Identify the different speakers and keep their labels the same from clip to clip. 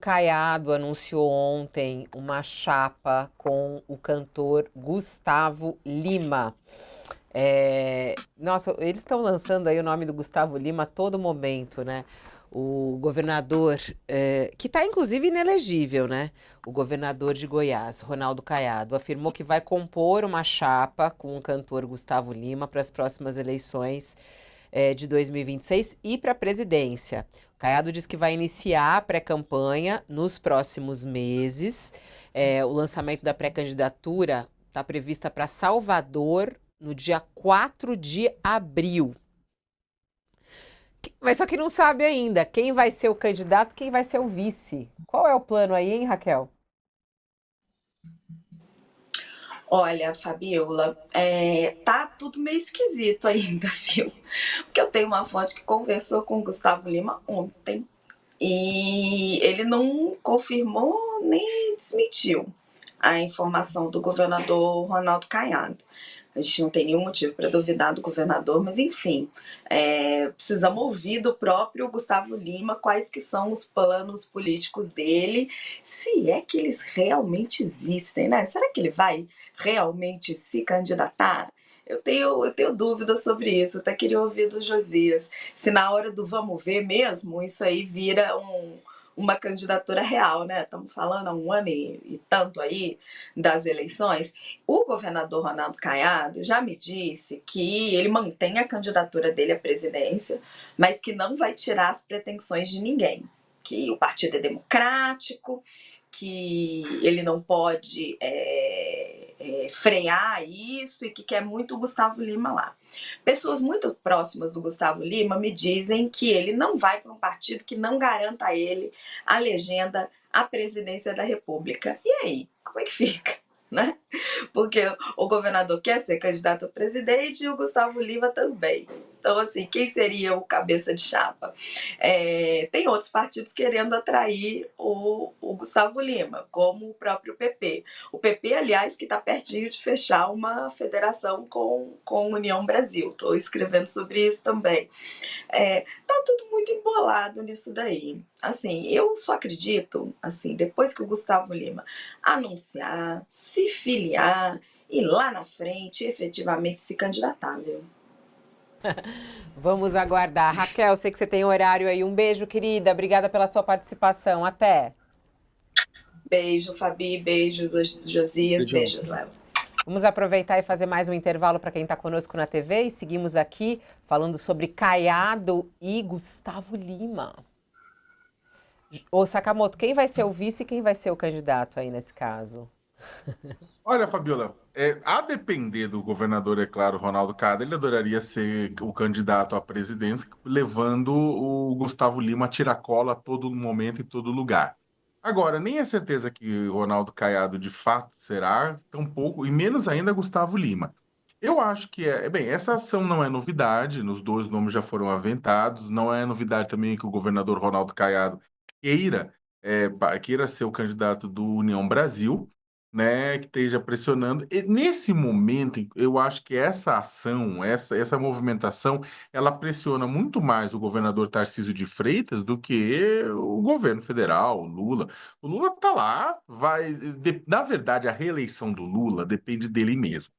Speaker 1: Caiado anunciou ontem uma chapa com o cantor Gustavo Lima. Nossa, eles estão lançando aí o nome do Gustavo Lima a todo momento, né? O governador, que está inclusive inelegível, né? O governador de Goiás, Ronaldo Caiado, afirmou que vai compor uma chapa com o cantor Gustavo Lima para as próximas eleições de 2026 e para a presidência. O Caiado diz que vai iniciar a pré-campanha nos próximos meses. O lançamento da pré-candidatura está prevista para Salvador no dia 4 de abril. Mas só que não sabe ainda quem vai ser o candidato, quem vai ser o vice. Qual é o plano aí, hein, Raquel?
Speaker 2: Olha, Fabiola, tá tudo meio esquisito ainda, viu? Porque eu tenho uma fonte que conversou com o Gustavo Lima ontem e ele não confirmou nem desmentiu a informação do governador Ronaldo Caiado. A gente não tem nenhum motivo para duvidar do governador, mas enfim, precisamos ouvir do próprio Gustavo Lima quais que são os planos políticos dele, se é que eles realmente existem, né? Será que ele vai realmente se candidatar? Eu tenho dúvidas sobre isso, até queria ouvir do Josias. Se na hora do vamos ver mesmo, isso aí vira uma candidatura real, né? Estamos falando há um ano e tanto aí das eleições. O governador Ronaldo Caiado já me disse que ele mantém a candidatura dele à presidência, mas que não vai tirar as pretensões de ninguém. Que o partido é democrático, que ele não pode frear isso e que quer muito o Gustavo Lima lá. Pessoas muito próximas do Gustavo Lima me dizem que ele não vai para um partido que não garanta a ele a legenda à presidência da República. E aí, como é que fica? Né? Porque o governador quer ser candidato a presidente e o Gustavo Lima também. Então, assim, quem seria o cabeça de chapa? Tem outros partidos querendo atrair o Gustavo Lima, como o próprio PP. O PP, aliás, que está pertinho de fechar uma federação com a União Brasil. Estou escrevendo sobre isso também. Tá tudo muito embolado nisso daí. Assim, eu só acredito, assim, depois que o Gustavo Lima anunciar, se filiar e lá na frente efetivamente se candidatar, viu?
Speaker 1: Vamos aguardar. Raquel, sei que você tem horário aí. Um beijo, querida. Obrigada pela sua participação. Até.
Speaker 2: Beijo, Fabi, beijos, Josias,
Speaker 3: Beijão.
Speaker 2: beijos, Léo.
Speaker 1: Vamos aproveitar e fazer mais um intervalo para quem está conosco na TV e seguimos aqui falando sobre Caiado e Gustavo Lima. Ô Sakamoto, quem vai ser o vice e quem vai ser o candidato aí nesse caso?
Speaker 3: Olha, Fabiola, a depender do governador, é claro, Ronaldo Caiado, ele adoraria ser o candidato à presidência, levando o Gustavo Lima a tiracola a todo momento e todo lugar. Agora, nem é certeza que o Ronaldo Caiado de fato será, tampouco, e menos ainda Gustavo Lima. Eu acho que bem, essa ação não é novidade, os dois nomes já foram aventados, não é novidade também que o governador Ronaldo Caiado queira, queira ser o candidato do União Brasil, né, que esteja pressionando. E nesse momento, eu acho que essa ação, essa movimentação, ela pressiona muito mais o governador Tarcísio de Freitas do que o governo federal, o Lula. O Lula está lá, na verdade, a reeleição do Lula depende dele mesmo.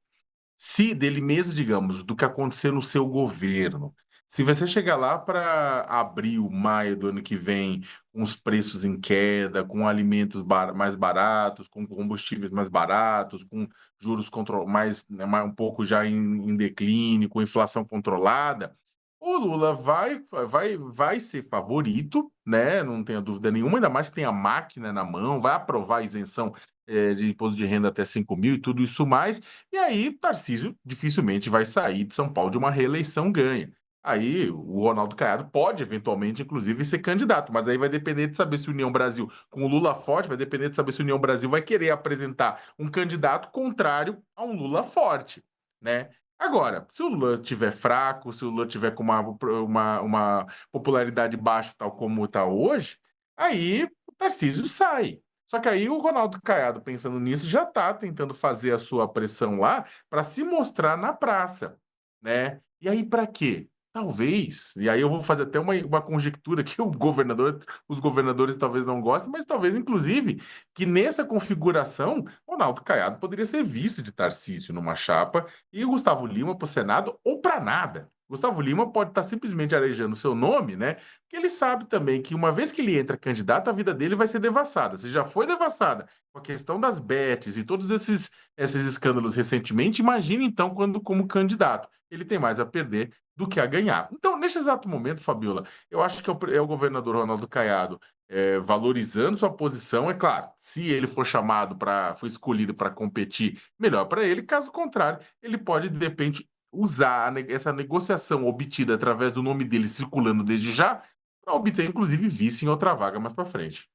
Speaker 3: Se dele mesmo, digamos, do que acontecer no seu governo. Se você chegar lá para abril, maio do ano que vem, com os preços em queda, com alimentos mais baratos, com combustíveis mais baratos, com juros um pouco já em declínio, com inflação controlada, o Lula vai ser favorito, né? Não tenha dúvida nenhuma, ainda mais que tem a máquina na mão, vai aprovar a isenção de imposto de renda até 5 mil e tudo isso mais. E aí, Tarcísio dificilmente vai sair de São Paulo de uma reeleição ganha. Aí o Ronaldo Caiado pode, eventualmente, inclusive, ser candidato, mas aí vai depender de saber se o União Brasil, com o Lula forte, vai depender de saber se o União Brasil vai querer apresentar um candidato contrário a um Lula forte, né? Agora, se o Lula estiver fraco, se o Lula estiver com uma popularidade baixa, tal como está hoje, aí o Tarcísio sai. Só que aí o Ronaldo Caiado, pensando nisso, já está tentando fazer a sua pressão lá para se mostrar na praça, né? E aí para quê? Talvez, e aí eu vou fazer até uma conjectura que os governadores talvez não gostem, mas talvez, inclusive, que nessa configuração, Ronaldo Caiado poderia ser vice de Tarcísio numa chapa e o Gustavo Lima para o Senado ou para nada. Gustavo Lima pode estar simplesmente arejando seu nome, né? Porque ele sabe também que uma vez que ele entra candidato, a vida dele vai ser devassada. Se já foi devassada com a questão das bets e todos esses escândalos recentemente, imagine então quando como candidato. Ele tem mais a perder do que a ganhar. Então, neste exato momento, Fabiola, eu acho que é o governador Ronaldo Caiado valorizando sua posição. É claro, se ele for escolhido para competir, melhor para ele. Caso contrário, ele pode, de repente, usar essa negociação obtida através do nome dele circulando desde já, para obter, inclusive, vice em outra vaga mais para frente.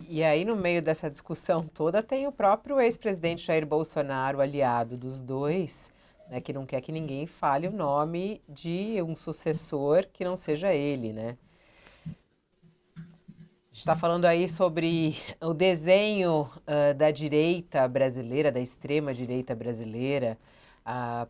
Speaker 1: E aí no meio dessa discussão toda tem o próprio ex-presidente Jair Bolsonaro, aliado dos dois, né, que não quer que ninguém fale o nome de um sucessor que não seja ele, né? A gente está falando aí sobre o desenho da direita brasileira, da extrema direita brasileira,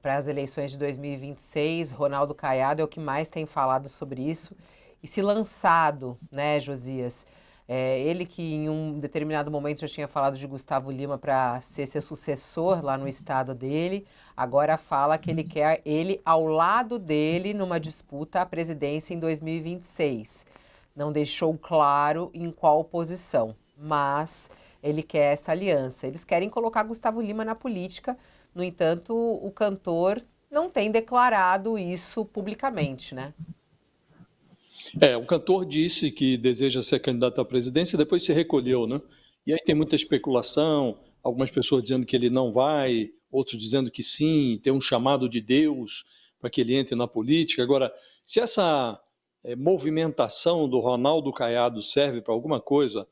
Speaker 1: para as eleições de 2026. Ronaldo Caiado é o que mais tem falado sobre isso e se lançado, né, Josias? Ele que em um determinado momento já tinha falado de Gustavo Lima para ser seu sucessor lá no estado dele, agora fala que ele quer ele ao lado dele numa disputa à presidência em 2026. Não deixou claro em qual posição, mas ele quer essa aliança. Eles querem colocar Gustavo Lima na política, no entanto, o cantor não tem declarado isso publicamente, né?
Speaker 4: O cantor disse que deseja ser candidato à presidência e depois se recolheu, né? E aí tem muita especulação, algumas pessoas dizendo que ele não vai, outros dizendo que sim, tem um chamado de Deus para que ele entre na política. Agora, se essa movimentação do Ronaldo Caiado serve para alguma coisa,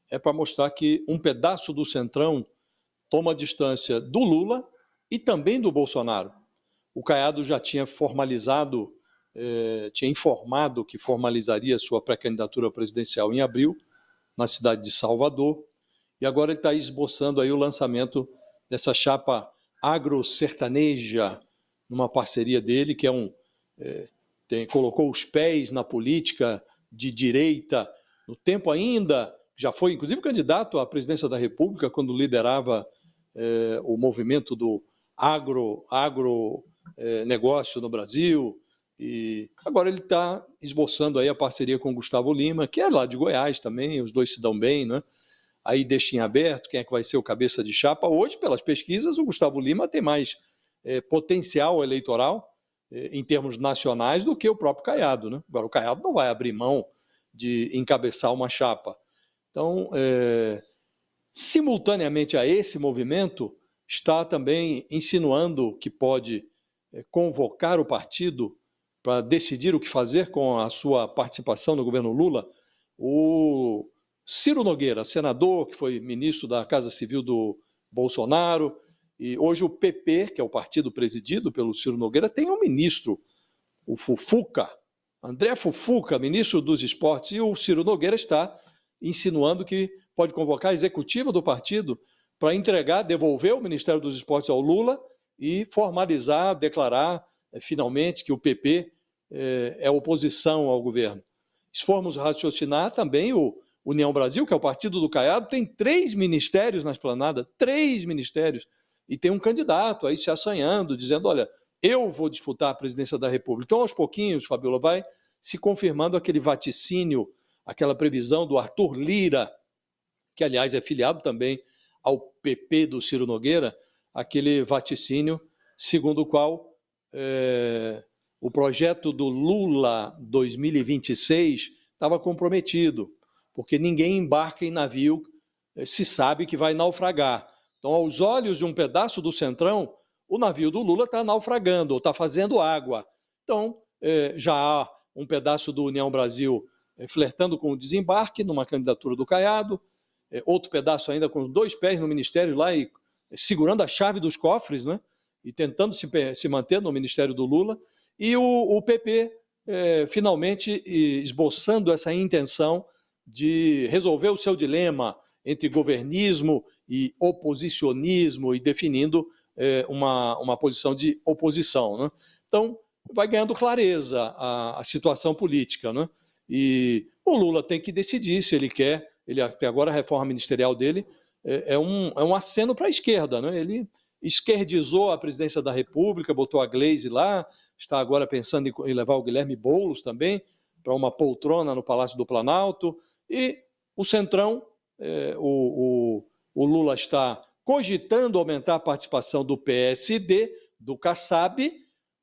Speaker 4: é para mostrar que um pedaço do Centrão toma distância do Lula e também do Bolsonaro. O Caiado já tinha tinha informado que formalizaria sua pré-candidatura presidencial em abril, na cidade de Salvador, e agora ele está esboçando aí o lançamento dessa chapa agro-sertaneja, numa parceria dele, que colocou os pés na política de direita, no tempo ainda, já foi inclusive candidato à presidência da República, quando liderava o movimento do agronegócio no Brasil, e agora ele está esboçando aí a parceria com o Gustavo Lima, que é lá de Goiás também, os dois se dão bem, né? Aí deixa em aberto quem é que vai ser o cabeça de chapa. Hoje, pelas pesquisas, o Gustavo Lima tem mais potencial eleitoral em termos nacionais do que o próprio Caiado, né? Agora, o Caiado não vai abrir mão de encabeçar uma chapa. Então, simultaneamente a esse movimento, está também insinuando que pode convocar o partido para decidir o que fazer com a sua participação no governo Lula, o Ciro Nogueira, senador que foi ministro da Casa Civil do Bolsonaro, e hoje o PP, que é o partido presidido pelo Ciro Nogueira, tem um ministro, o Fufuca, André Fufuca, ministro dos Esportes, e o Ciro Nogueira está insinuando que pode convocar a executiva do partido para devolver o Ministério dos Esportes ao Lula e formalizar, declarar finalmente que o PP é oposição ao governo. Se formos raciocinar, também o União Brasil, que é o partido do Caiado, tem 3 ministérios na esplanada, 3 ministérios, e tem um candidato aí se assanhando, dizendo, olha, eu vou disputar a presidência da República. Então, aos pouquinhos, Fabiola, vai se confirmando aquele vaticínio, aquela previsão do Arthur Lira, que, aliás, é filiado também ao PP do Ciro Nogueira, aquele vaticínio segundo o qual o projeto do Lula 2026 estava comprometido, porque ninguém embarca em navio se sabe que vai naufragar. Então, aos olhos de um pedaço do Centrão, o navio do Lula está naufragando, ou está fazendo água. Então, já há um pedaço do União Brasil flertando com o desembarque numa candidatura do Caiado, outro pedaço ainda com 2 pés no ministério lá e segurando a chave dos cofres, né? E tentando se manter no ministério do Lula, e o PP finalmente esboçando essa intenção de resolver o seu dilema entre governismo e oposicionismo e definindo uma posição de oposição, né? Então, vai ganhando clareza a situação política, né? E o Lula tem que decidir se ele quer, até agora a reforma ministerial dele é um aceno para a esquerda, né? Ele esquerdizou a presidência da República, botou a Gleisi lá, está agora pensando em levar o Guilherme Boulos também para uma poltrona no Palácio do Planalto, e o Centrão, o Lula está cogitando aumentar a participação do PSD, do Kassab,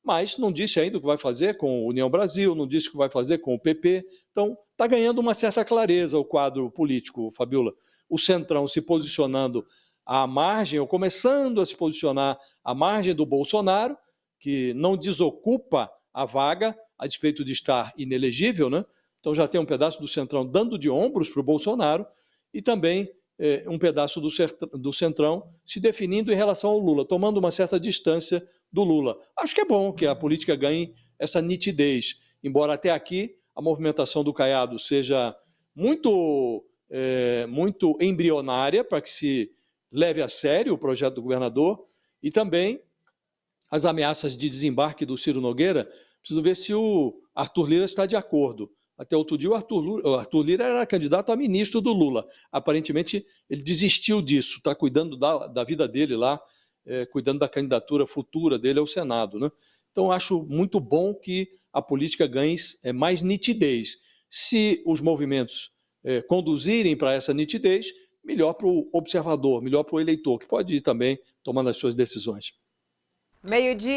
Speaker 4: mas não disse ainda o que vai fazer com a União Brasil, não disse o que vai fazer com o PP. Então, está ganhando uma certa clareza o quadro político, Fabiola. O Centrão se posicionando à margem, ou começando a se posicionar à margem do Bolsonaro, que não desocupa a vaga, a despeito de estar inelegível, né? Então já tem um pedaço do Centrão dando de ombros para o Bolsonaro, e também um pedaço do Centrão se definindo em relação ao Lula, tomando uma certa distância do Lula. Acho que é bom que a política ganhe essa nitidez, embora até aqui a movimentação do Caiado seja muito embrionária para que se leve a sério o projeto do governador, e também as ameaças de desembarque do Ciro Nogueira. Preciso ver se o Arthur Lira está de acordo. Até outro dia o Arthur Lira era candidato a ministro do Lula. Aparentemente ele desistiu disso, está cuidando da vida dele lá, cuidando da candidatura futura dele ao Senado, né? Então acho muito bom que a política ganhe mais nitidez. Se os movimentos conduzirem para essa nitidez, melhor para o observador, melhor para o eleitor, que pode ir também tomando as suas decisões.
Speaker 1: Meio-dia.